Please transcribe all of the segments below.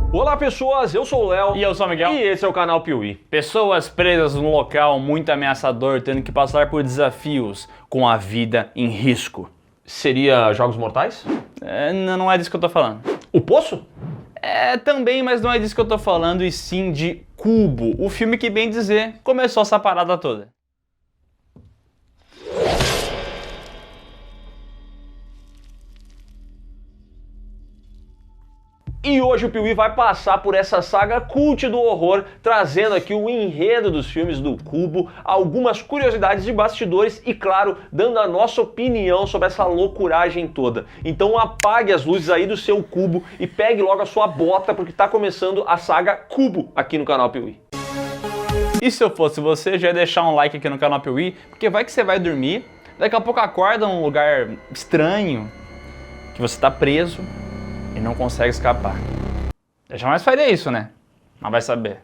Olá pessoas, eu sou o Léo. E eu sou o Miguel. E esse é o canal Piuí. Pessoas presas num local muito ameaçador, tendo que passar por desafios com a vida em risco. Seria Jogos Mortais? Não é disso que eu tô falando. O Poço? Também, mas não é disso que eu tô falando, e sim de Cubo. O filme que, bem dizer, começou essa parada toda. E hoje o Piuí vai passar por essa saga cult do horror, trazendo aqui o enredo dos filmes do Cubo, algumas curiosidades de bastidores e, claro, dando a nossa opinião sobre essa loucuragem toda. Então apague as luzes aí do seu cubo e pegue logo a sua bota, porque tá começando a saga Cubo aqui no canal Piuí. E se eu fosse você, já ia deixar um like aqui no canal Piuí, porque vai que você vai dormir, daqui a pouco acorda num lugar estranho, que você tá preso e não consegue escapar. Eu jamais faria isso, né? Mas vai saber.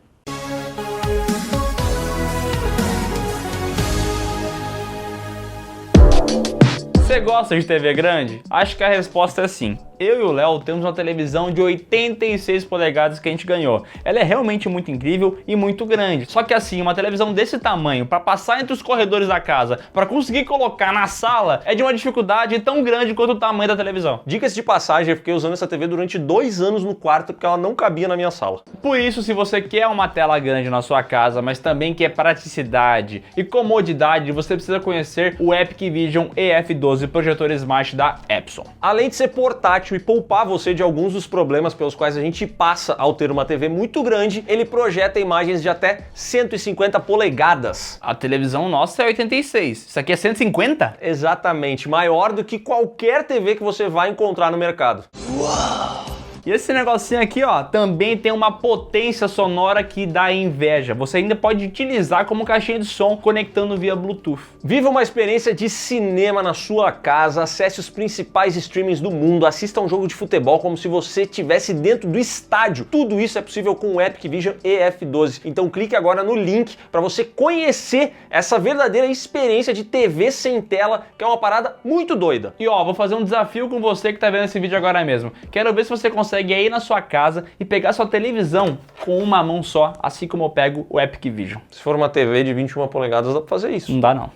Você gosta de TV grande? Acho que a resposta é sim. Eu e o Léo temos uma televisão de 86 polegadas que a gente ganhou. Ela é realmente muito incrível e muito grande. Só que assim, uma televisão desse tamanho, para passar entre os corredores da casa, para conseguir colocar na sala, é de uma dificuldade tão grande quanto o tamanho da televisão. Diga-se de passagem, eu fiquei usando essa TV durante 2 anos no quarto porque ela não cabia na minha sala. Por isso, se você quer uma tela grande na sua casa, mas também quer praticidade e comodidade, você precisa conhecer o Epic Vision EF12 projetor Smart da Epson. Além de ser portátil e poupar você de alguns dos problemas pelos quais a gente passa ao ter uma TV muito grande, ele projeta imagens de até 150 polegadas. A televisão nossa é 86, isso aqui é 150? Exatamente, maior do que qualquer TV que você vai encontrar no mercado. Uau! E esse negocinho aqui, ó, também tem uma potência sonora que dá inveja. Você ainda pode utilizar como caixinha de som conectando via Bluetooth. Viva uma experiência de cinema na sua casa, acesse os principais streamings do mundo, assista um jogo de futebol como se você estivesse dentro do estádio. Tudo isso é possível com o Epic Vision EF12. Então clique agora no link para você conhecer essa verdadeira experiência de TV sem tela, que é uma parada muito doida. E ó, vou fazer um desafio com você que tá vendo esse vídeo agora mesmo. Quero ver se você consegue ir aí na sua casa e pegar sua televisão com uma mão só, assim como eu pego o Epic Vision. Se for uma TV de 21 polegadas, dá pra fazer isso. Não dá não.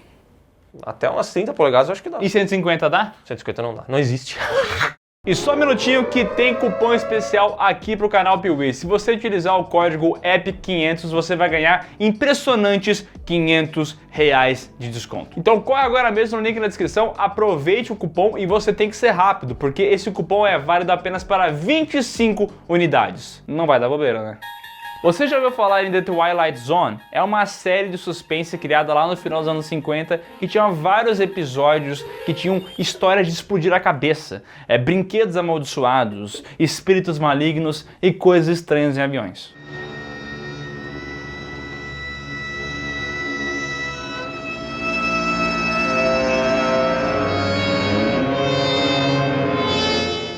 Até umas 30 polegadas eu acho que dá. E 150 dá? 150 não dá, não existe. E só um minutinho que tem cupom especial aqui pro canal Piuí. Se você utilizar o código EPIC500, você vai ganhar impressionantes R$500 de desconto. Então corre agora mesmo no link na descrição, aproveite o cupom e você tem que ser rápido, porque esse cupom é válido apenas para 25 unidades. Não vai dar bobeira, né? Você já ouviu falar em The Twilight Zone? É uma série de suspense criada lá no final dos anos 50 que tinha vários episódios que tinham histórias de explodir a cabeça, brinquedos amaldiçoados, espíritos malignos e coisas estranhas em aviões.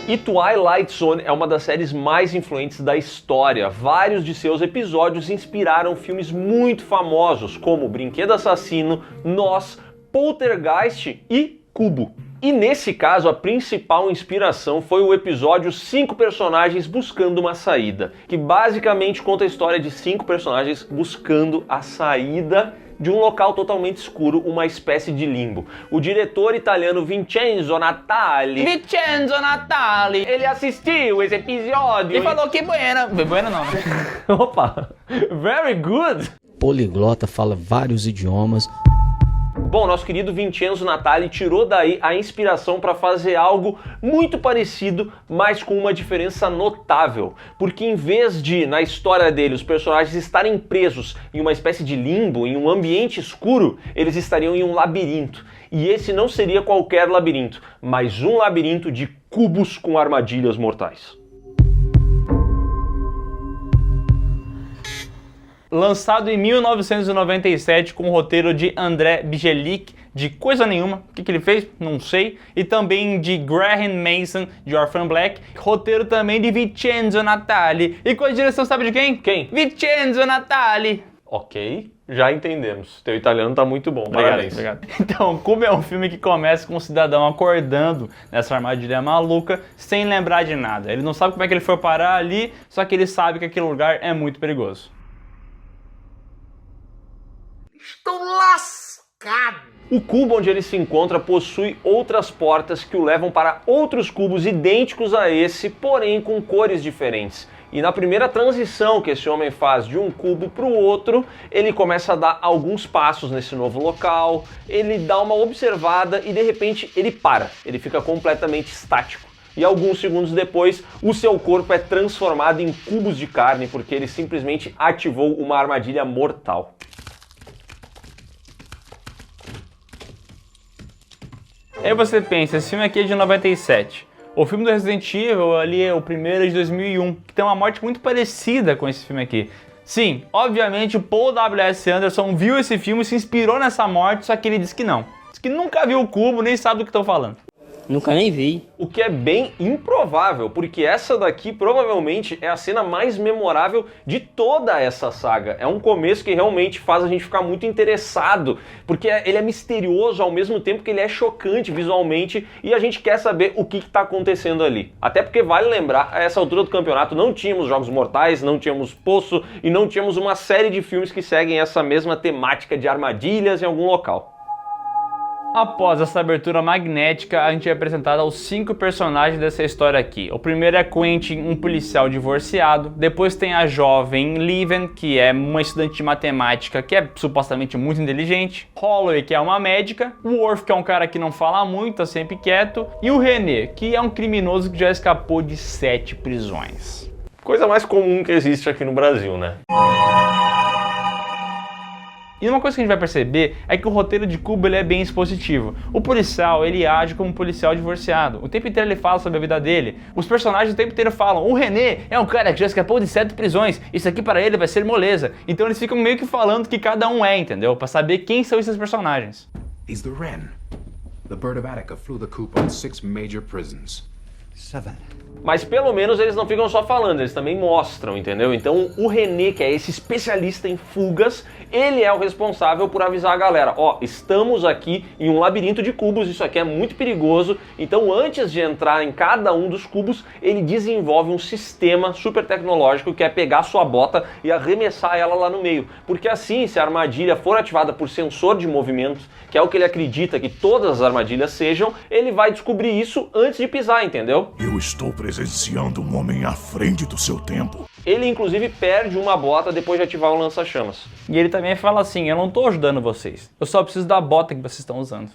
E Twilight Zone é uma das séries mais influentes da história. Vários de seus episódios inspiraram filmes muito famosos, como Brinquedo Assassino, Nós, Poltergeist e Cubo. E nesse caso, a principal inspiração foi o episódio 5 personagens buscando uma saída, que basicamente conta a história de 5 personagens buscando a saída de um local totalmente escuro, uma espécie de limbo. O diretor italiano Vincenzo Natali, ele assistiu esse episódio e falou que buena. Buena não, né? Opa, very good. Poliglota, fala vários idiomas. Bom, nosso querido Vincenzo Natali tirou daí a inspiração para fazer algo muito parecido, mas com uma diferença notável. Porque em vez de, na história dele, os personagens estarem presos em uma espécie de limbo, em um ambiente escuro, eles estariam em um labirinto. E esse não seria qualquer labirinto, mas um labirinto de cubos com armadilhas mortais. Lançado em 1997 com o roteiro de André Bjelic, de coisa nenhuma, o que ele fez? Não sei, e também de Graham Mason, de Orphan Black, roteiro também de Vincenzo Natali, e com a direção sabe de quem? Quem? Vincenzo Natali! Ok. Já entendemos. Teu italiano tá muito bom. Parabéns. Obrigado. Então, Cubo é um filme que começa com um cidadão acordando nessa armadilha maluca sem lembrar de nada. Ele não sabe como é que ele foi parar ali, só que ele sabe que aquele lugar é muito perigoso. Estou lascado! O cubo onde ele se encontra possui outras portas que o levam para outros cubos idênticos a esse, porém com cores diferentes. E na primeira transição que esse homem faz de um cubo para o outro, ele começa a dar alguns passos nesse novo local, ele dá uma observada e de repente ele para, ele fica completamente estático. E alguns segundos depois, o seu corpo é transformado em cubos de carne porque ele simplesmente ativou uma armadilha mortal. Aí você pensa, esse filme aqui é de 97. O filme do Resident Evil ali é o primeiro de 2001, que tem uma morte muito parecida com esse filme aqui. Sim, obviamente o Paul W.S. Anderson viu esse filme e se inspirou nessa morte, só que ele disse que não. Diz que nunca viu o cubo, nem sabe do que estão falando. Nunca nem vi. O que é bem improvável, porque essa daqui provavelmente é a cena mais memorável de toda essa saga. É um começo que realmente faz a gente ficar muito interessado, porque ele é misterioso ao mesmo tempo que ele é chocante visualmente e a gente quer saber o que está acontecendo ali. Até porque vale lembrar, a essa altura do campeonato não tínhamos Jogos Mortais, não tínhamos Poço e não tínhamos uma série de filmes que seguem essa mesma temática de armadilhas em algum local. Após essa abertura magnética, a gente é apresentado aos 5 personagens dessa história aqui. O primeiro é Quentin, um policial divorciado. Depois tem a jovem Leven, que é uma estudante de matemática que é supostamente muito inteligente. Holloway, que é uma médica. O Worf, que é um cara que não fala muito, tá sempre quieto. E o René, que é um criminoso que já escapou de 7 prisões. Coisa mais comum que existe aqui no Brasil, né? E uma coisa que a gente vai perceber é que o roteiro de Cubo ele é bem expositivo. O policial, ele age como um policial divorciado. O tempo inteiro ele fala sobre a vida dele. Os personagens o tempo inteiro falam, o René é um cara que já escapou de 7 prisões, isso aqui para ele vai ser moleza. Então eles ficam meio que falando que cada um é, entendeu? Pra saber quem são esses personagens. He's the Wren. The bird of Attica flew the coop on 6 major prisons. 7. Mas pelo menos eles não ficam só falando, eles também mostram, entendeu? Então o René, que é esse especialista em fugas, ele é o responsável por avisar a galera, ó, estamos aqui em um labirinto de cubos, isso aqui é muito perigoso, então antes de entrar em cada um dos cubos, ele desenvolve um sistema super tecnológico que é pegar sua bota e arremessar ela lá no meio, porque assim, se a armadilha for ativada por sensor de movimento, que é o que ele acredita que todas as armadilhas sejam, ele vai descobrir isso antes de pisar, entendeu? Eu estou presenciando um homem à frente do seu tempo. Ele inclusive perde uma bota depois de ativar o lança-chamas. E ele também fala assim, eu não tô ajudando vocês, eu só preciso da bota que vocês estão usando.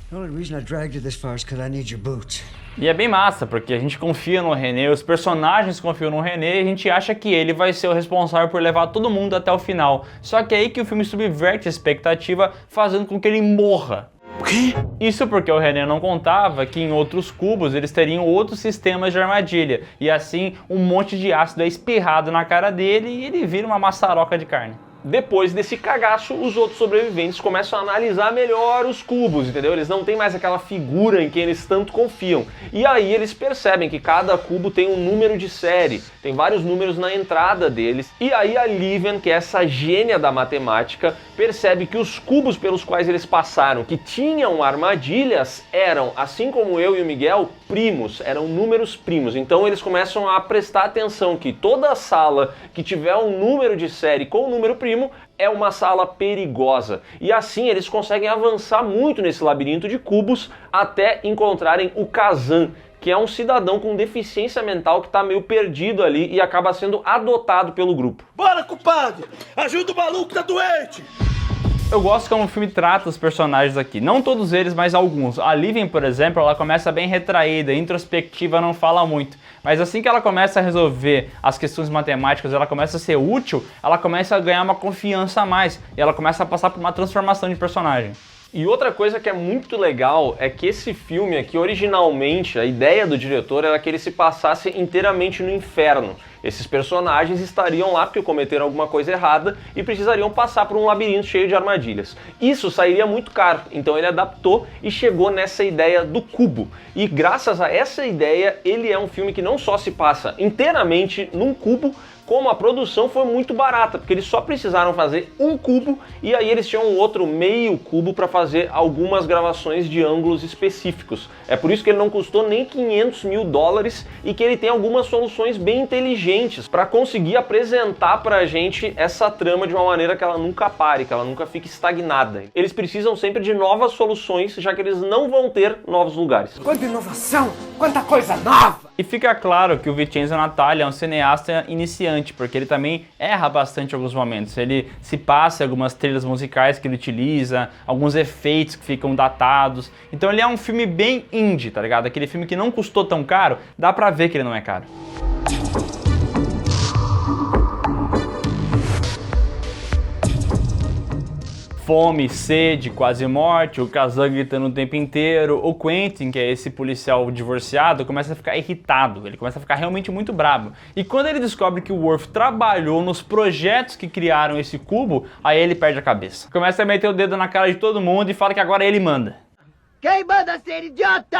The only reason I dragged you this far is because I need your boots. E é bem massa, porque a gente confia no René, os personagens confiam no René e a gente acha que ele vai ser o responsável por levar todo mundo até o final. Só que é aí que o filme subverte a expectativa, fazendo com que ele morra. O quê? Isso porque o René não contava que em outros cubos eles teriam outros sistemas de armadilha. E assim, um monte de ácido é espirrado na cara dele e ele vira uma maçaroca de carne. Depois desse cagaço, os outros sobreviventes começam a analisar melhor os cubos, entendeu? Eles não têm mais aquela figura em quem eles tanto confiam. E aí eles percebem que cada cubo tem um número de série, tem vários números na entrada deles. E aí a Leven, que é essa gênia da matemática, percebe que os cubos pelos quais eles passaram, que tinham armadilhas, eram, assim como eu e o Miguel, primos, eram números primos. Então eles começam a prestar atenção que toda sala que tiver um número de série com um número primo é uma sala perigosa. E assim eles conseguem avançar muito nesse labirinto de cubos até encontrarem o Kazan, que é um cidadão com deficiência mental que está meio perdido ali e acaba sendo adotado pelo grupo. Bora, culpado! Ajuda o maluco, tá doente! Eu gosto como o filme trata os personagens aqui, não todos eles, mas alguns. A Leven, por exemplo, ela começa bem retraída, introspectiva, não fala muito. Mas assim que ela começa a resolver as questões matemáticas, ela começa a ser útil, ela começa a ganhar uma confiança a mais. E ela começa a passar por uma transformação de personagem. E outra coisa que é muito legal é que esse filme aqui, originalmente, a ideia do diretor era que ele se passasse inteiramente no inferno. Esses personagens estariam lá porque cometeram alguma coisa errada e precisariam passar por um labirinto cheio de armadilhas. Isso sairia muito caro, então ele adaptou e chegou nessa ideia do cubo. E graças a essa ideia, ele é um filme que não só se passa inteiramente num cubo, como a produção foi muito barata, porque eles só precisaram fazer um cubo e aí eles tinham um outro meio cubo para fazer algumas gravações de ângulos específicos. É por isso que ele não custou nem 500 mil dólares e que ele tem algumas soluções bem inteligentes para conseguir apresentar pra gente essa trama de uma maneira que ela nunca pare, que ela nunca fique estagnada. Eles precisam sempre de novas soluções, já que eles não vão ter novos lugares. Quanta inovação! Quanta coisa nova! E fica claro que o Vincenzo Natali é um cineasta iniciante, porque ele também erra bastante em alguns momentos. Ele se passa em algumas trilhas musicais que ele utiliza, alguns efeitos que ficam datados. Então ele é um filme bem indie, tá ligado? Aquele filme que não custou tão caro, dá pra ver que ele não é caro. Fome, sede, quase morte, o Kazan gritando o tempo inteiro, o Quentin, que é esse policial divorciado, começa a ficar irritado, ele começa a ficar realmente muito bravo. E quando ele descobre que o Worf trabalhou nos projetos que criaram esse cubo, aí ele perde a cabeça. Começa a meter o dedo na cara de todo mundo e fala que agora ele manda. Quem manda ser idiota?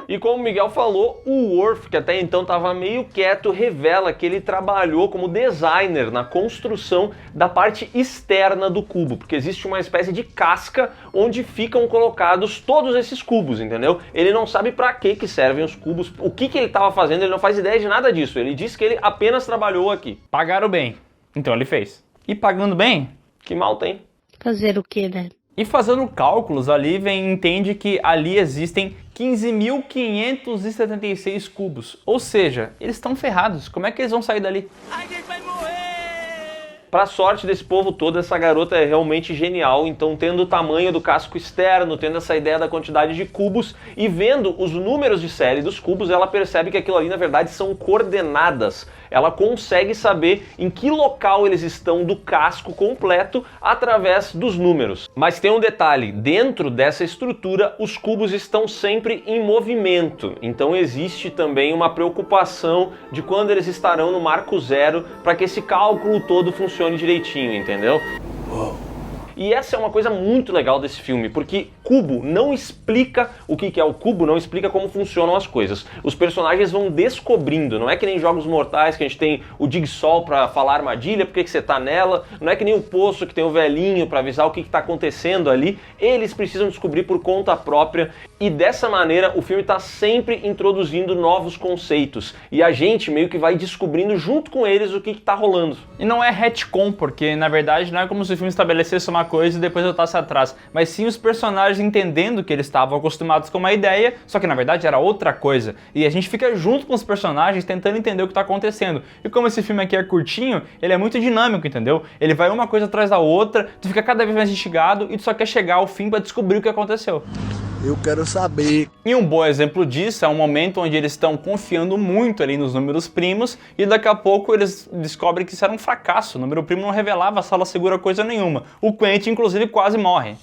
E como o Miguel falou, o Worf, que até então estava meio quieto, revela que ele trabalhou como designer na construção da parte externa do cubo, porque existe uma espécie de casca onde ficam colocados todos esses cubos, entendeu? Ele não sabe para que servem os cubos, o que ele estava fazendo, ele não faz ideia de nada disso. Ele disse que ele apenas trabalhou aqui. Pagaram bem, então ele fez. E pagando bem? Que mal tem. Fazer o quê, né? E fazendo cálculos ali, entende que ali existem 15.576 cubos. Ou seja, eles estão ferrados. Como é que eles vão sair dali? A gente vai morrer! Pra sorte desse povo todo, essa garota é realmente genial, então tendo o tamanho do casco externo, tendo essa ideia da quantidade de cubos e vendo os números de série dos cubos, ela percebe que aquilo ali na verdade são coordenadas. Ela consegue saber em que local eles estão do casco completo através dos números. Mas tem um detalhe, dentro dessa estrutura os cubos estão sempre em movimento, então existe também uma preocupação de quando eles estarão no marco zero para que esse cálculo todo funcione direitinho, entendeu? E essa é uma coisa muito legal desse filme, porque cubo não explica o que é o cubo, não explica como funcionam as coisas. Os personagens vão descobrindo, não é que nem Jogos Mortais, que a gente tem o Jigsaw pra falar armadilha, porque que você tá nela, não é que nem o Poço, que tem o velhinho pra avisar o que tá acontecendo ali. Eles precisam descobrir por conta própria, e dessa maneira o filme tá sempre introduzindo novos conceitos, e a gente meio que vai descobrindo junto com eles o que tá rolando. E não é retcon, porque na verdade não é como se o filme estabelecesse uma coisa e depois voltasse atrás, mas sim os personagens entendendo que eles estavam acostumados com uma ideia, só que na verdade era outra coisa, e a gente fica junto com os personagens tentando entender o que está acontecendo. E como esse filme aqui é curtinho, ele é muito dinâmico, entendeu? Ele vai uma coisa atrás da outra, tu fica cada vez mais instigado e tu só quer chegar ao fim para descobrir o que aconteceu. Eu quero saber. E um bom exemplo disso é um momento onde eles estão confiando muito ali nos números primos e daqui a pouco eles descobrem que isso era um fracasso. O número primo não revelava a sala segura coisa nenhuma. O Quentin, inclusive, quase morre.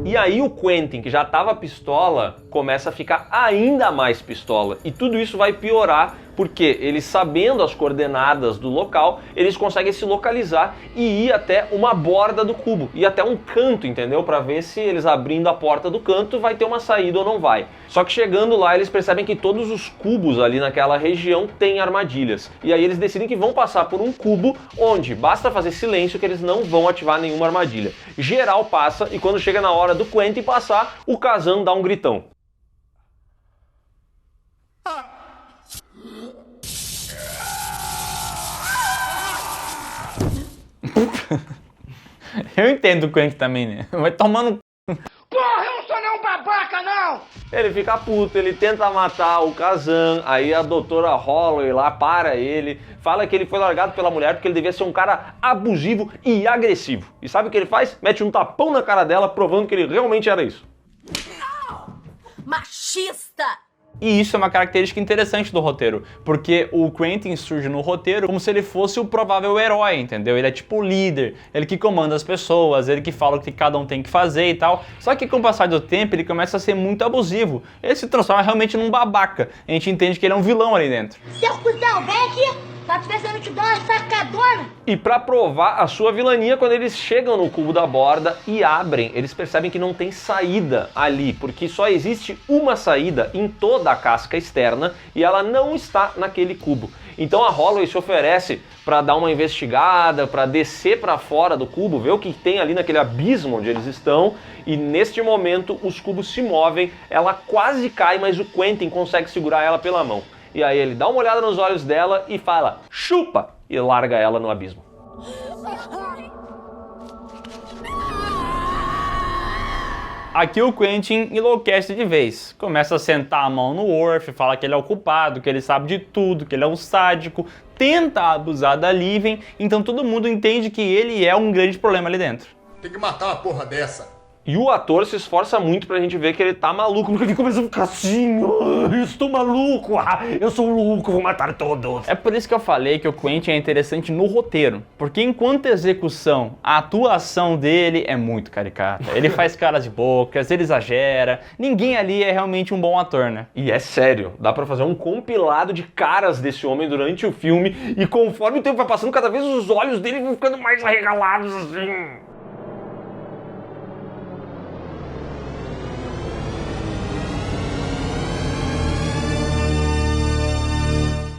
E aí o Quentin, que já estava pistola, começa a ficar ainda mais pistola. E tudo isso vai piorar porque eles, sabendo as coordenadas do local, eles conseguem se localizar e ir até uma borda do cubo, ir até um canto, entendeu? Para ver se eles abrindo a porta do canto vai ter uma saída ou não vai. Só que chegando lá eles percebem que todos os cubos ali naquela região têm armadilhas. E aí eles decidem que vão passar por um cubo onde basta fazer silêncio que eles não vão ativar nenhuma armadilha. Geral passa e quando chega na hora do Quentin passar, o Kazan dá um gritão. Eu entendo o Quentin também, né? Vai tomando... Porra, eu não sou nenhum babaca, não! Ele fica puto, ele tenta matar o Kazan, aí a doutora Holloway lá para ele, fala que ele foi largado pela mulher porque ele devia ser um cara abusivo e agressivo. E sabe o que ele faz? Mete um tapão na cara dela, provando que ele realmente era isso. Machista! E isso é uma característica interessante do roteiro, porque o Quentin surge no roteiro como se ele fosse o provável herói, entendeu? Ele é tipo o líder, ele que comanda as pessoas, ele que fala o que cada um tem que fazer e tal. Só que com o passar do tempo ele começa a ser muito abusivo, ele se transforma realmente num babaca. A gente entende que ele é um vilão ali dentro. Seu cuzão, vem aqui! Tá pensando em te dar uma sacadona? E pra provar a sua vilania, quando eles chegam no cubo da borda e abrem, eles percebem que não tem saída ali, porque só existe uma saída em toda a casca externa e ela não está naquele cubo. Então a Holloway se oferece para dar uma investigada, para descer para fora do cubo, ver o que tem ali naquele abismo onde eles estão, e neste momento os cubos se movem, ela quase cai, mas o Quentin consegue segurar ela pela mão. E aí ele dá uma olhada nos olhos dela e fala, chupa! E larga ela no abismo. Aqui o Quentin enlouquece de vez, começa a sentar a mão no Worf, fala que ele é o culpado, que ele sabe de tudo, que ele é um sádico, tenta abusar da Liven, então todo mundo entende que ele é um grande problema ali dentro. Tem que matar uma porra dessa. E o ator se esforça muito pra gente ver que ele tá maluco, porque ele começa a ficar assim, eu estou maluco, eu sou louco, vou matar todos. É por isso que eu falei que o Quentin é interessante no roteiro, porque enquanto execução, a atuação dele é muito caricata. Ele faz caras de bocas, ele exagera, ninguém ali é realmente um bom ator, né? E é sério, dá pra fazer um compilado de caras desse homem durante o filme, e conforme o tempo vai passando, cada vez os olhos dele vão ficando mais arregalados assim.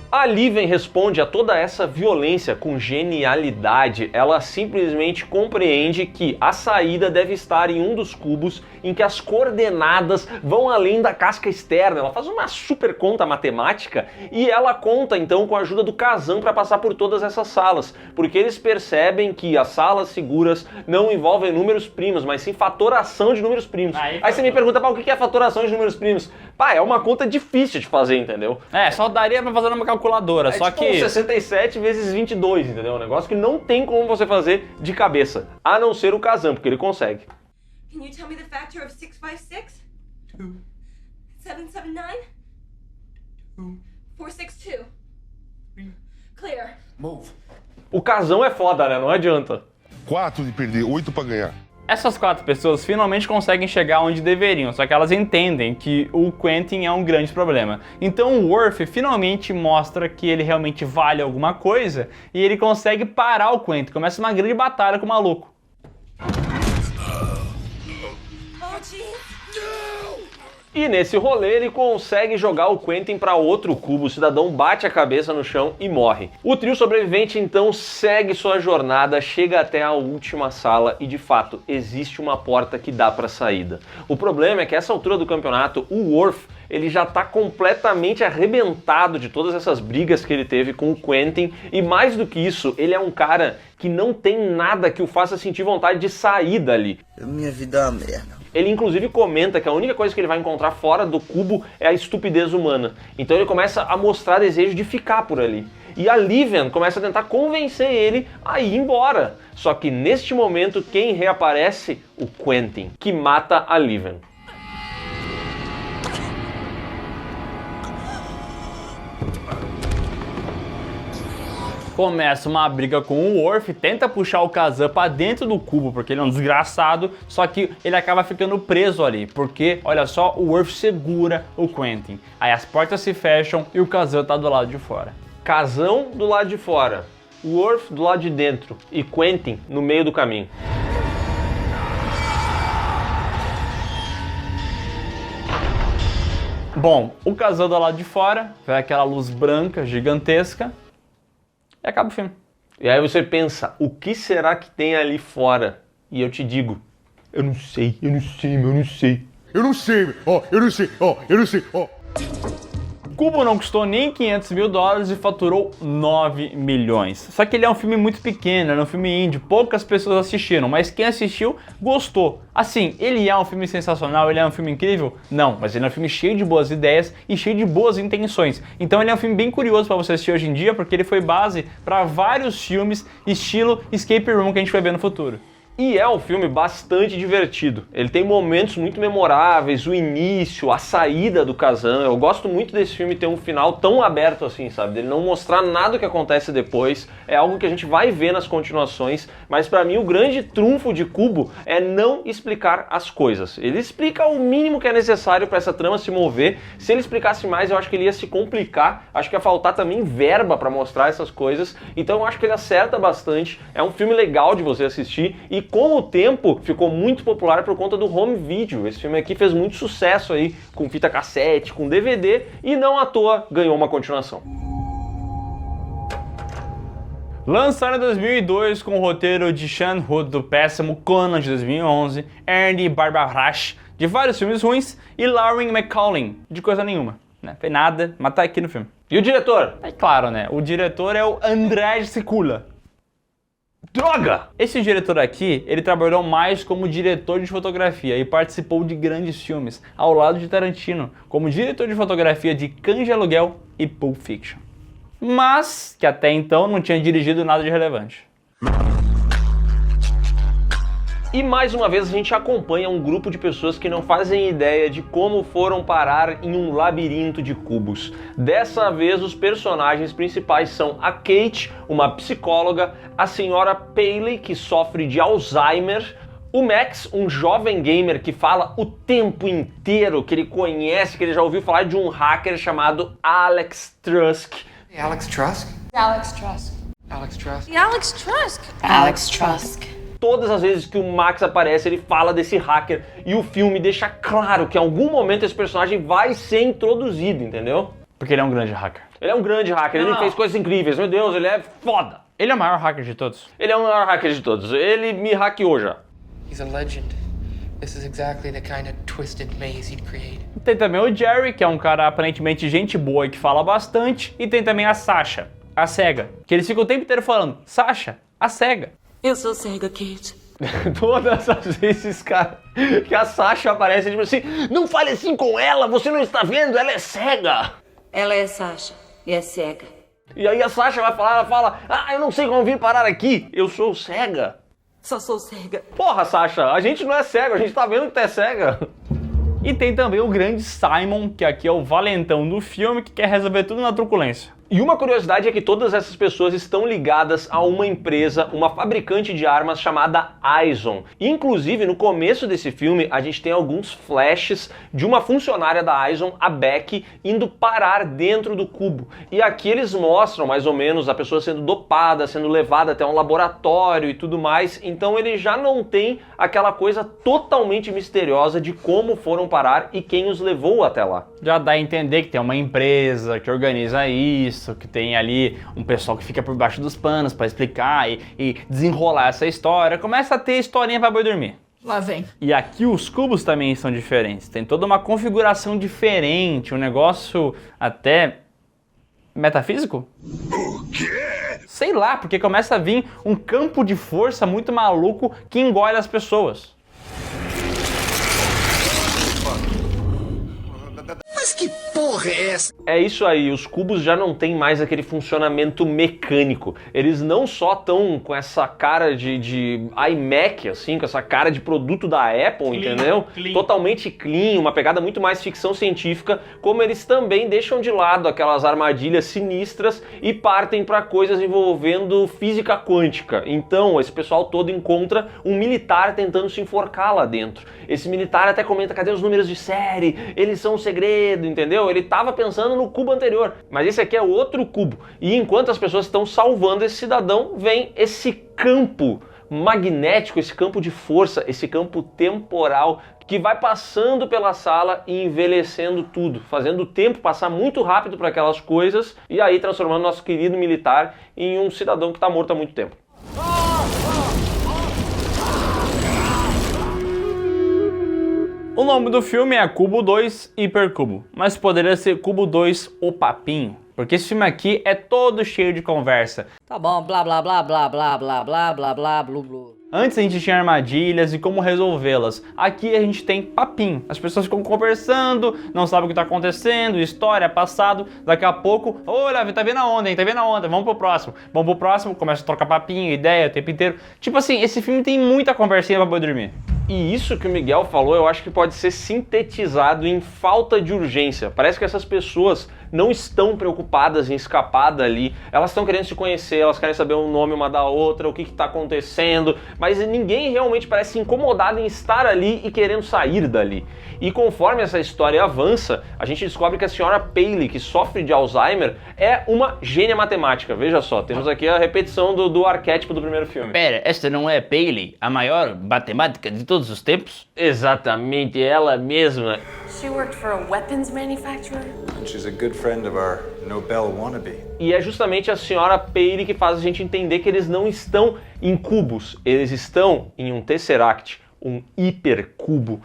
A Liven responde a toda essa violência com genialidade. Ela simplesmente compreende que a saída deve estar em um dos cubos em que as coordenadas vão além da casca externa. Ela faz uma super conta matemática e ela conta então com a ajuda do Kazan para passar por todas essas salas, porque eles percebem que as salas seguras não envolvem números primos, mas sim fatoração de números primos. Aí você me pergunta, o que é fatoração de números primos? Pá, é uma conta difícil de fazer, entendeu? É, só daria pra fazer numa calculadora, só tipo que... 67 vezes 22, entendeu? Um negócio que não tem como você fazer de cabeça, a não ser o Kazan, porque ele consegue. Can you tell me the factor of 656? 2. 779? 2. 462. Clear. Move. O Kazan é foda, né? Não adianta. 4 de perder, 8 pra ganhar. Essas 4 pessoas finalmente conseguem chegar onde deveriam, só que elas entendem que o Quentin é um grande problema. Então o Worf finalmente mostra que ele realmente vale alguma coisa e ele consegue parar o Quentin. Começa uma grande batalha com o maluco. E nesse rolê ele consegue jogar o Quentin para outro cubo, o cidadão bate a cabeça no chão e morre. O trio sobrevivente então segue sua jornada, chega até a última sala e de fato existe uma porta que dá para saída. O problema é que a essa altura do campeonato o Worf ele já está completamente arrebentado de todas essas brigas que ele teve com o Quentin e mais do que isso, ele é um cara que não tem nada que o faça sentir vontade de sair dali. Minha vida é uma merda. Ele inclusive comenta que a única coisa que ele vai encontrar fora do cubo é a estupidez humana. Então ele começa a mostrar desejo de ficar por ali. E a Liven começa a tentar convencer ele a ir embora. Só que neste momento quem reaparece? O Quentin, que mata a Liven. Começa uma briga com o Worf, tenta puxar o Kazan pra dentro do cubo, porque ele é um desgraçado, só que ele acaba ficando preso ali, porque, olha só, o Worf segura o Quentin. Aí as portas se fecham e o Kazan tá do lado de fora. Kazan do lado de fora, Worf do lado de dentro e Quentin no meio do caminho. Bom, o Kazan do lado de fora, vê aquela luz branca gigantesca, e acaba o filme. E aí você pensa, o que será que tem ali fora? E eu te digo, eu não sei, meu, eu não sei. Eu não sei, eu não sei, eu não sei, Cubo não custou nem $500 mil e faturou 9 milhões. Só que ele é um filme muito pequeno, é um filme indie, poucas pessoas assistiram, mas quem assistiu gostou. Assim, ele é um filme sensacional, ele é um filme incrível? Não, mas ele é um filme cheio de boas ideias e cheio de boas intenções. Então ele é um filme bem curioso para você assistir hoje em dia, porque ele foi base para vários filmes estilo Escape Room que a gente vai ver no futuro. E é um filme bastante divertido. Ele tem momentos muito memoráveis, o início, a saída do Kazan. Eu gosto muito desse filme ter um final tão aberto assim, sabe? Dele não mostrar nada do que acontece depois. É algo que a gente vai ver nas continuações, mas pra mim o grande trunfo de Kubo é não explicar as coisas. Ele explica o mínimo que é necessário pra essa trama se mover. Se ele explicasse mais, eu acho que ele ia se complicar. Acho que ia faltar também verba pra mostrar essas coisas. Então eu acho que ele acerta bastante. É um filme legal de você assistir e com o tempo ficou muito popular por conta do home video. Esse filme aqui fez muito sucesso aí com fita cassete, com DVD e não à toa ganhou uma continuação. Lançado em 2002 com o roteiro de Sean Hood do péssimo Conan de 2011, Ernie Barbarash de vários filmes ruins e Lauren McCauley de coisa nenhuma. Né? Fez nada, mas tá aqui no filme. E o diretor? É claro, né? O diretor é o Andrzej Sikula. Droga! Esse diretor aqui, ele trabalhou mais como diretor de fotografia e participou de grandes filmes, ao lado de Tarantino, como diretor de fotografia de Cães de Aluguel e Pulp Fiction. Mas que até então não tinha dirigido nada de relevante. E mais uma vez a gente acompanha um grupo de pessoas que não fazem ideia de como foram parar em um labirinto de cubos. Dessa vez os personagens principais são a Kate, uma psicóloga, a senhora Paley, que sofre de Alzheimer, o Max, um jovem gamer que fala o tempo inteiro que ele conhece, que ele já ouviu falar de um hacker chamado Alex Trusk. Alex Trusk? Alex Trusk. Alex Trusk? Alex Trusk. Alex Trusk. Todas as vezes que o Max aparece, ele fala desse hacker e o filme deixa claro que em algum momento esse personagem vai ser introduzido, entendeu? Porque ele é um grande hacker. Ele é um grande hacker, ele fez coisas incríveis, meu Deus, ele é foda. Ele é o maior hacker de todos. Ele é o maior hacker de todos, ele me hackeou já. He's a legend. This is exactly the kind of twisted maze he'd create. Tem também o Jerry, que é um cara aparentemente gente boa e que fala bastante. E tem também a Sasha, a cega, que eles ficam o tempo inteiro falando, Sasha, a cega. Eu sou cega, Kate. Todas as vezes, cara, que a Sasha aparece, tipo assim, não fale assim com ela, você não está vendo, ela é cega. Ela é Sasha e é cega. E aí a Sasha vai falar, ela fala, eu não sei como vir parar aqui, eu sou cega. Só sou cega. Porra, Sasha, a gente não é cego, a gente tá vendo que tu é cega. E tem também o grande Simon, que aqui é o valentão do filme, que quer resolver tudo na truculência. E uma curiosidade é que todas essas pessoas estão ligadas a uma empresa, uma fabricante de armas chamada Aizon. Inclusive, no começo desse filme, a gente tem alguns flashes de uma funcionária da Aizon, a Becky, indo parar dentro do cubo. E aqui eles mostram, mais ou menos, a pessoa sendo dopada, sendo levada até um laboratório e tudo mais. Então ele já não tem aquela coisa totalmente misteriosa de como foram parar e quem os levou até lá. Já dá a entender que tem uma empresa que organiza isso, que tem ali um pessoal que fica por baixo dos panos para explicar e desenrolar essa história. Começa a ter historinha para boi dormir. Lá vem. E aqui os cubos também são diferentes. Tem toda uma configuração diferente, um negócio até metafísico? O quê? Sei lá, porque começa a vir um campo de força muito maluco que engole as pessoas. Mas que porra é essa? É isso aí, os cubos já não tem mais aquele funcionamento mecânico. Eles não só estão com essa cara de iMac, assim, com essa cara de produto da Apple, entendeu? Totalmente clean, uma pegada muito mais ficção científica, como eles também deixam de lado aquelas armadilhas sinistras e partem para coisas envolvendo física quântica. Então, esse pessoal todo encontra um militar tentando se enforcar lá dentro. Esse militar até comenta, cadê os números de série? Eles são um segredo, entendeu? Ele tava pensando no cubo anterior, mas esse aqui é outro cubo. E enquanto as pessoas estão salvando esse cidadão, vem esse campo magnético, esse campo de força, esse campo temporal que vai passando pela sala e envelhecendo tudo, fazendo o tempo passar muito rápido para aquelas coisas e aí transformando nosso querido militar em um cidadão que está morto há muito tempo. O nome do filme é Cubo 2 Hipercubo, mas poderia ser Cubo 2 O Papinho. porque esse filme aqui é todo cheio de conversa. Tá bom, blá blá blá blá blá blá blá blá blá blá blá. Antes a gente tinha armadilhas e como resolvê-las. Aqui a gente tem papinho. As pessoas ficam conversando, não sabem o que está acontecendo, história, passado. Daqui a pouco, olha, tá vendo a onda, hein? Tá vendo a onda? Vamos pro próximo. Vamos pro próximo, começa a trocar papinho, ideia o tempo inteiro. Tipo assim, esse filme tem muita conversinha pra poder dormir. E isso que o Miguel falou, eu acho que pode ser sintetizado em falta de urgência. Parece que essas pessoas não estão preocupadas em escapar dali. Elas estão querendo se conhecer, elas querem saber o nome uma da outra, o que está acontecendo, mas ninguém realmente parece incomodado em estar ali e querendo sair dali. E conforme essa história avança, a gente descobre que a senhora Paley, que sofre de Alzheimer, é uma gênia matemática. Veja só, temos aqui a repetição do arquétipo do primeiro filme. Pera, esta não é Paley, a maior matemática de todos os tempos? Exatamente, ela mesma. She worked for a weapons manufacturer. And she's a good friend of our Nobel wannabe. E é justamente a senhora Paley que faz a gente entender que eles não estão em cubos, eles estão em um tesseract, um hipercubo.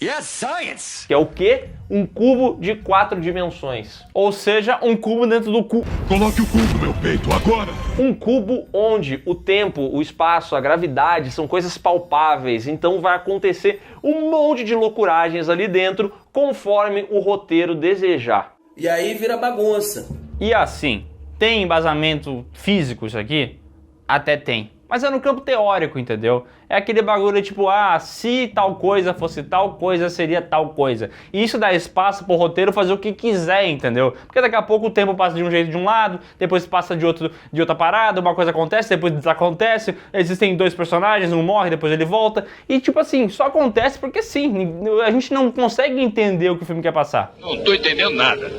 Yes, science! Que é o quê? Um cubo de 4 dimensões. Ou seja, um cubo dentro do cubo. Coloque o cubo no meu peito agora! Um cubo onde o tempo, o espaço, a gravidade são coisas palpáveis. Então vai acontecer um monte de loucuragens ali dentro, conforme o roteiro desejar. E aí vira bagunça. E assim, tem embasamento físico isso aqui? Até tem. Mas é no campo teórico, entendeu? É aquele bagulho tipo, se tal coisa fosse tal coisa, seria tal coisa. E isso dá espaço pro roteiro fazer o que quiser, entendeu? Porque daqui a pouco o tempo passa de um jeito de um lado, depois passa de outra parada, uma coisa acontece, depois desacontece, existem dois personagens, um morre, depois ele volta. E tipo assim, só acontece porque sim, a gente não consegue entender o que o filme quer passar. Não tô entendendo nada.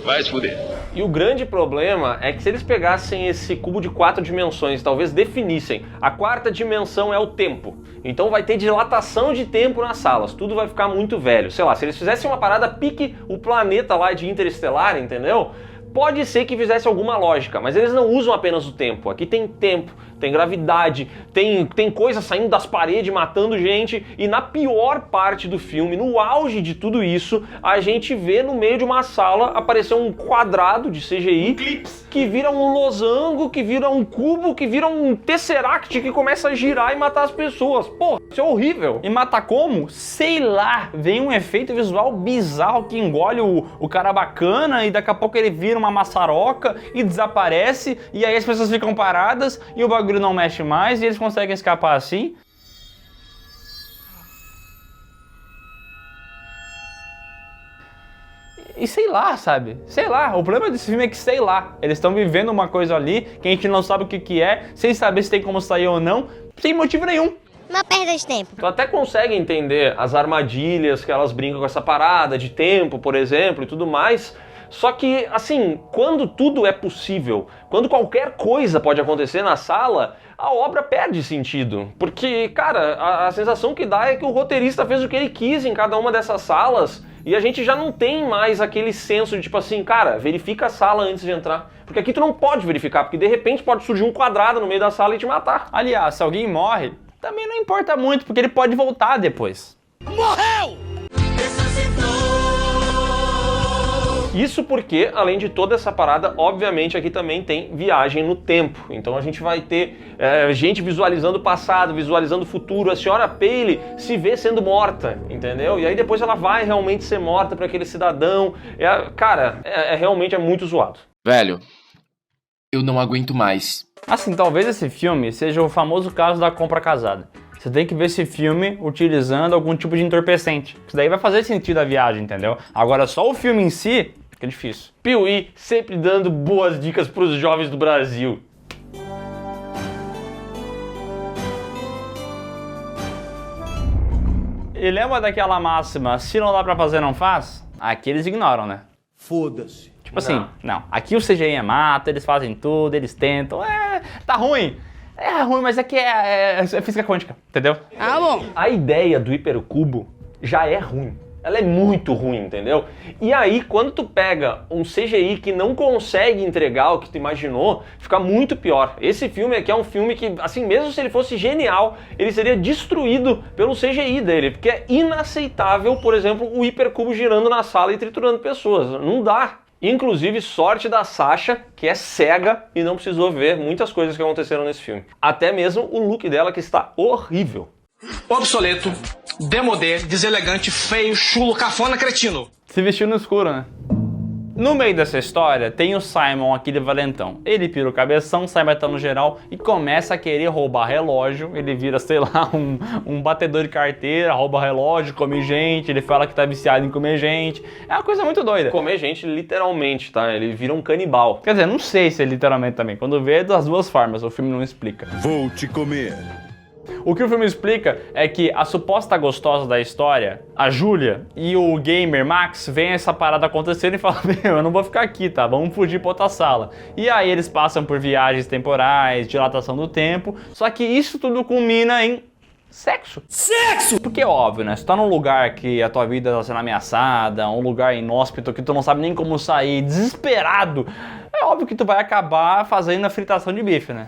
Vai se fuder. E o grande problema é que se eles pegassem esse cubo de 4 dimensões, talvez definissem, a quarta dimensão é o tempo. Então vai ter dilatação de tempo nas salas, tudo vai ficar muito velho. Sei lá, se eles fizessem uma parada pique o planeta lá de Interestelar, entendeu? Pode ser que fizesse alguma lógica, mas eles não usam apenas o tempo. Aqui tem tempo, tem gravidade, tem coisa saindo das paredes, matando gente. E na pior parte do filme, no auge de tudo isso, a gente vê no meio de uma sala aparecer um quadrado de CGI que vira um losango, que vira um cubo, que vira um tesseract que começa a girar e matar as pessoas. Pô, isso é horrível. E mata como? Sei lá, vem um efeito visual bizarro que engole o cara bacana e daqui a pouco ele vira uma maçaroca e desaparece e aí as pessoas ficam paradas e o bagulho não mexe mais e eles conseguem escapar assim. E sei lá, sabe? Sei lá, o problema desse filme é que sei lá, eles estão vivendo uma coisa ali que a gente não sabe o que é, sem saber se tem como sair ou não, sem motivo nenhum. Uma perda de tempo. Tu até consegue entender as armadilhas que elas brincam com essa parada de tempo, por exemplo, e tudo mais. Só que, assim, quando tudo é possível, quando qualquer coisa pode acontecer na sala, a obra perde sentido. Porque, cara, a sensação que dá é que o roteirista fez o que ele quis em cada uma dessas salas e a gente já não tem mais aquele senso de tipo assim, cara, verifica a sala antes de entrar. Porque aqui tu não pode verificar, porque de repente pode surgir um quadrado no meio da sala e te matar. Aliás, se alguém morre, também não importa muito, porque ele pode voltar depois. Morreu! Isso porque, além de toda essa parada, obviamente aqui também tem viagem no tempo. Então a gente vai ter gente visualizando o passado, visualizando o futuro. A senhora Paley se vê sendo morta, entendeu? E aí depois ela vai realmente ser morta para aquele cidadão. Cara, realmente é muito zoado. Velho, eu não aguento mais. Assim, talvez esse filme seja o famoso caso da compra casada. Você tem que ver esse filme utilizando algum tipo de entorpecente. Isso daí vai fazer sentido a viagem, entendeu? Agora só o filme em si fica difícil. Piuí sempre dando boas dicas para os jovens do Brasil. E lembra daquela máxima, se não dá pra fazer, não faz? Aqui eles ignoram, né? Foda-se. Tipo assim, não. Aqui o CGI é mata, eles fazem tudo, eles tentam. Tá ruim. É ruim, mas é que é física quântica, entendeu? Ah, bom. A ideia do hipercubo já é ruim. Ela é muito ruim, entendeu? E aí, quando tu pega um CGI que não consegue entregar o que tu imaginou, fica muito pior. Esse filme aqui é um filme que, assim, mesmo se ele fosse genial, ele seria destruído pelo CGI dele, porque é inaceitável, por exemplo, o hipercubo girando na sala e triturando pessoas. Não dá. Inclusive, sorte da Sasha, que é cega e não precisou ver muitas coisas que aconteceram nesse filme. Até mesmo o look dela, que está horrível. Obsoleto, demodé, deselegante, feio, chulo, cafona, cretino. Se vestiu no escuro, né? No meio dessa história, tem o Simon, aquele valentão. Ele pira o cabeção, sai matando geral e começa a querer roubar relógio. Ele vira, sei lá, um batedor de carteira, rouba relógio, come gente, ele fala que tá viciado em comer gente. É uma coisa muito doida. Comer gente literalmente, tá? Ele vira um canibal. Quer dizer, não sei se é literalmente também. Quando vê, é das duas formas, o filme não explica. Vou te comer. O que o filme explica é que a suposta gostosa da história, a Júlia, e o gamer Max veem essa parada acontecendo e falam: meu, eu não vou ficar aqui, tá? Vamos fugir pra outra sala. E aí eles passam por viagens temporais, dilatação do tempo, só que isso tudo culmina em sexo. Sexo! Porque é óbvio, né? Se tu tá num lugar que a tua vida tá sendo ameaçada, um lugar inóspito que tu não sabe nem como sair, desesperado, é óbvio que tu vai acabar fazendo a fritação de bife, né?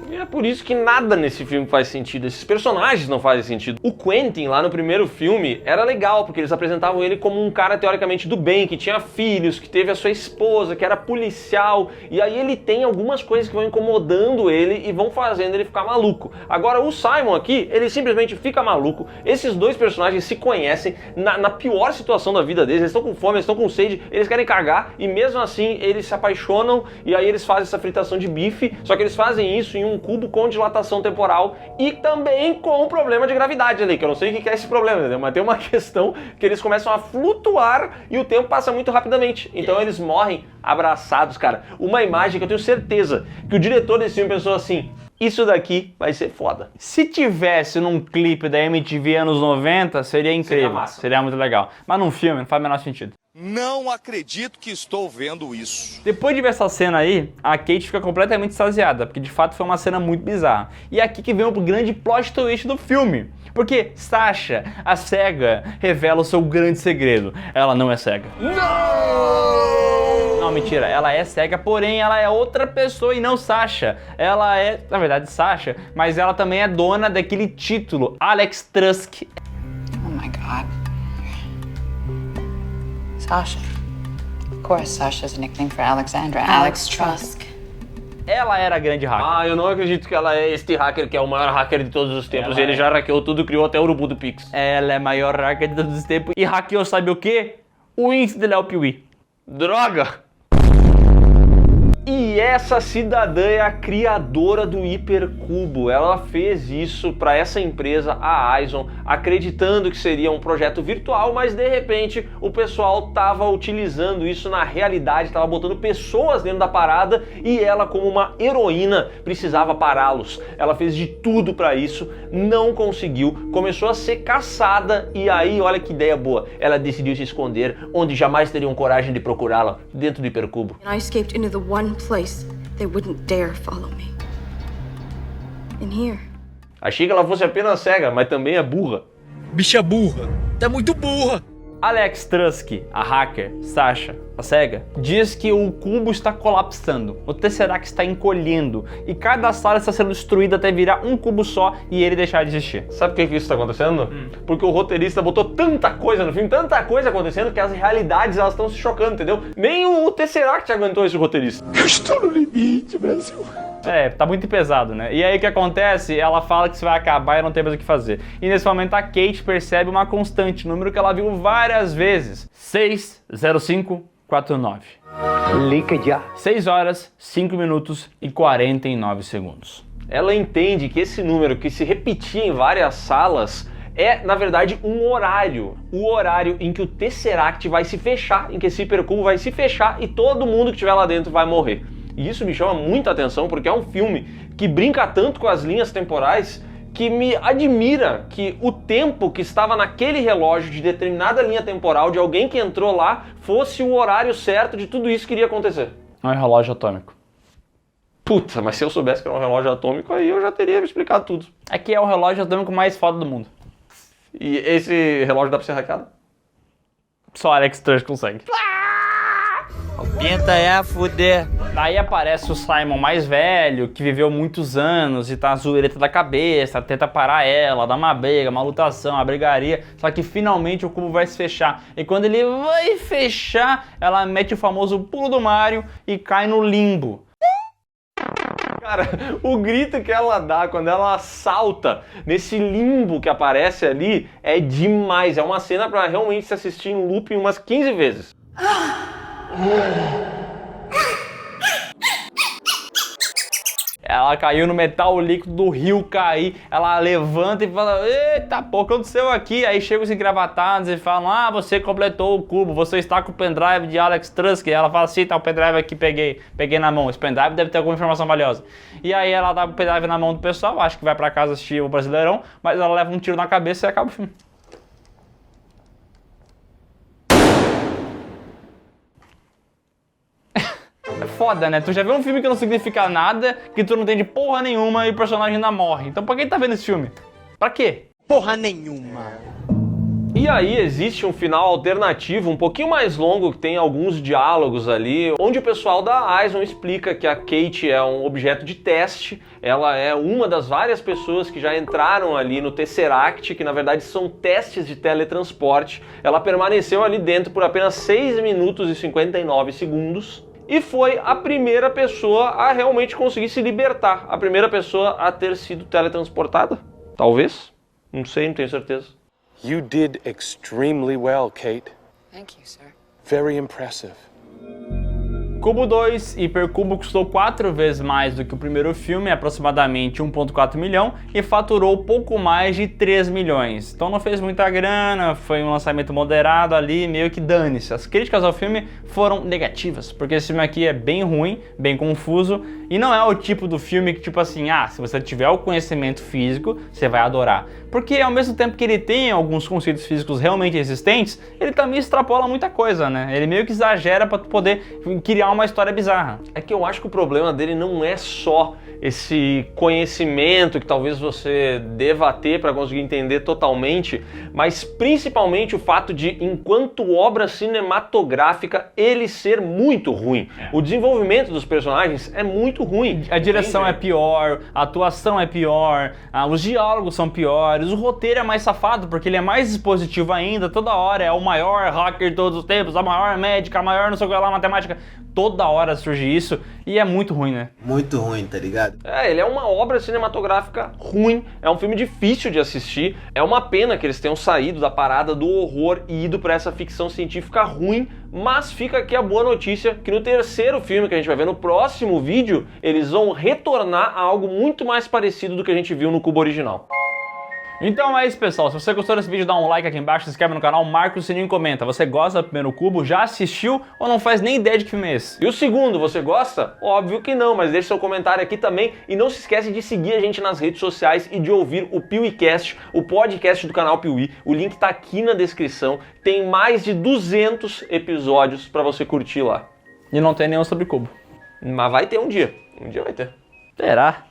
E é por isso que nada nesse filme faz sentido, esses personagens não fazem sentido. O Quentin, lá no primeiro filme, era legal, porque eles apresentavam ele como um cara teoricamente do bem, que tinha filhos, que teve a sua esposa, que era policial, e aí ele tem algumas coisas que vão incomodando ele e vão fazendo ele ficar maluco. Agora o Simon aqui, ele simplesmente fica maluco, esses dois personagens se conhecem na pior situação da vida deles, eles estão com fome, eles estão com sede, eles querem cagar, e mesmo assim eles se apaixonam, e aí eles fazem essa fritação de bife, só que eles fazem isso em um cubo com dilatação temporal e também com um problema de gravidade ali, que eu não sei o que é esse problema, entendeu? Mas tem uma questão que eles começam a flutuar e o tempo passa muito rapidamente. Então eles morrem abraçados, cara. Uma imagem que eu tenho certeza que o diretor desse filme pensou assim: isso daqui vai ser foda. Se tivesse num clipe da MTV anos 90, seria incrível, seria muito legal. Mas num filme não faz o menor sentido. Não acredito que estou vendo isso. Depois de ver essa cena aí, a Kate fica completamente extasiada, porque de fato foi uma cena muito bizarra. E é aqui que vem o grande plot twist do filme. Porque Sasha, a cega, revela o seu grande segredo. Ela não é cega. Não, mentira, ela é cega, porém ela é outra pessoa e não Sasha. Ela é, na verdade, Sasha, mas ela também é dona daquele título, Alex Trusk. Oh my God. Sasha. Of course, Sasha is a nickname for Alexandra. Alex Trusk. Ela era a grande hacker. Ah, eu não acredito que ela é este hacker que é o maior hacker de todos os tempos. Ele já hackeou tudo, criou até o urubu do Pix. Ela é a maior hacker de todos os tempos e hackeou, sabe o quê? O índice de Léo Piuí. Droga! E essa cidadã é a criadora do hipercubo. Ela fez isso para essa empresa, a Aizon, acreditando que seria um projeto virtual, mas de repente o pessoal estava utilizando isso na realidade, estava botando pessoas dentro da parada e ela, como uma heroína, precisava pará-los. Ela fez de tudo para isso, não conseguiu, começou a ser caçada e aí, olha que ideia boa, ela decidiu se esconder onde jamais teriam coragem de procurá-la, dentro do hipercubo. I escaped into the one place they wouldn't dare follow me. In here. Achei que ela fosse apenas cega, mas também é burra. Bicha burra. Tá muito burra. Alex Trusk, a hacker, Sasha, a cega, diz que o cubo está colapsando, o Tesseract está encolhendo e cada sala está sendo destruída até virar um cubo só e ele deixar de existir. Sabe por que isso está acontecendo? Porque o roteirista botou tanta coisa no filme, tanta coisa acontecendo que as realidades elas estão se chocando, entendeu? Nem o Tesseract aguentou esse roteirista. Eu estou no limite, Brasil. É, tá muito pesado, né? E aí o que acontece? Ela fala que isso vai acabar e não tem mais o que fazer. E nesse momento a Kate percebe uma constante, número que ela viu várias vezes. 60549. Liga já. 6 horas, 5 minutos e 49 segundos. Ela entende que esse número que se repetia em várias salas é, na verdade, um horário. O horário em que o Tesseract vai se fechar, em que esse hipercubo vai se fechar e todo mundo que estiver lá dentro vai morrer. E isso me chama muita atenção porque é um filme que brinca tanto com as linhas temporais que me admira que o tempo que estava naquele relógio de determinada linha temporal de alguém que entrou lá fosse o horário certo de tudo isso que iria acontecer. É um relógio atômico. Puta, mas se eu soubesse que era um relógio atômico, aí eu já teria me explicado tudo. É que é o relógio atômico mais foda do mundo. E esse relógio dá pra ser hackeado? Só Alex Trusk consegue. Tenta fuder. Daí aparece o Simon mais velho, que viveu muitos anos e tá zoeireta da cabeça, tenta parar ela, dá uma briga, uma lutação, uma brigaria, só que finalmente o cubo vai se fechar. E quando ele vai fechar, ela mete o famoso pulo do Mario e cai no limbo. Cara, o grito que ela dá quando ela salta nesse limbo que aparece ali é demais. É uma cena pra realmente se assistir em looping umas 15 vezes. Ela caiu no metal líquido do rio cair, ela levanta e fala, eita, pô, o que aconteceu aqui? Aí chegam os engravatados e falam, ah, você completou o cubo, você está com o pendrive de Alex Trusk. Ela fala, sim, tá o pendrive aqui, peguei na mão, esse pendrive deve ter alguma informação valiosa. E aí ela dá o pendrive na mão do pessoal, acha que vai pra casa assistir o Brasileirão, mas ela leva um tiro na cabeça e acaba o filme. É foda, né? Tu já viu um filme que não significa nada, que tu não entende porra nenhuma e o personagem ainda morre. Então pra quem tá vendo esse filme? Pra quê? Porra nenhuma. E aí existe um final alternativo, um pouquinho mais longo, que tem alguns diálogos ali, onde o pessoal da Eisner explica que a Kate é um objeto de teste, ela é uma das várias pessoas que já entraram ali no Tesseract, que na verdade são testes de teletransporte. Ela permaneceu ali dentro por apenas 6 minutos e 59 segundos. E foi a primeira pessoa a realmente conseguir se libertar. A primeira pessoa a ter sido teletransportada. Talvez. Não sei, não tenho certeza. You did extremely well, Kate. Thank you, sir. Very impressive. Cubo 2, Hipercubo custou 4 vezes mais do que o primeiro filme, aproximadamente 1,4 milhão, e faturou pouco mais de 3 milhões. Então não fez muita grana, foi um lançamento moderado ali, meio que dane-se. As críticas ao filme foram negativas, porque esse filme aqui é bem ruim, bem confuso, e não é o tipo do filme que, tipo assim, se você tiver o conhecimento físico, você vai adorar. Porque ao mesmo tempo que ele tem alguns conceitos físicos realmente existentes, ele também extrapola muita coisa, né? Ele meio que exagera para tu poder criar uma história bizarra. É que eu acho que o problema dele não é só esse conhecimento que talvez você deva ter para conseguir entender totalmente, mas principalmente o fato de, enquanto obra cinematográfica, ele ser muito ruim. O desenvolvimento dos personagens é muito ruim. A direção é pior, a atuação é pior, os diálogos são piores, o roteiro é mais safado porque ele é mais expositivo ainda, toda hora é o maior hacker de todos os tempos, a maior médica, a maior não sei o que lá, matemática. Toda hora surge isso e é muito ruim, né? Muito ruim, tá ligado? Ele é uma obra cinematográfica ruim, é um filme difícil de assistir, é uma pena que eles tenham saído da parada do horror e ido pra essa ficção científica ruim, mas fica aqui a boa notícia que no terceiro filme que a gente vai ver no próximo vídeo, eles vão retornar a algo muito mais parecido do que a gente viu no Cubo original. Então é isso, pessoal. Se você gostou desse vídeo, dá um like aqui embaixo, se inscreve no canal, marca o sininho e comenta. Você gosta do primeiro Cubo? Já assistiu ou não faz nem ideia de que filme é esse? E o segundo, você gosta? Óbvio que não, mas deixe seu comentário aqui também. E não se esquece de seguir a gente nas redes sociais e de ouvir o PeeWeeCast, o podcast do canal Piuí. O link tá aqui na descrição. Tem mais de 200 episódios pra você curtir lá. E não tem nenhum sobre Cubo. Mas vai ter um dia. Um dia vai ter. Será?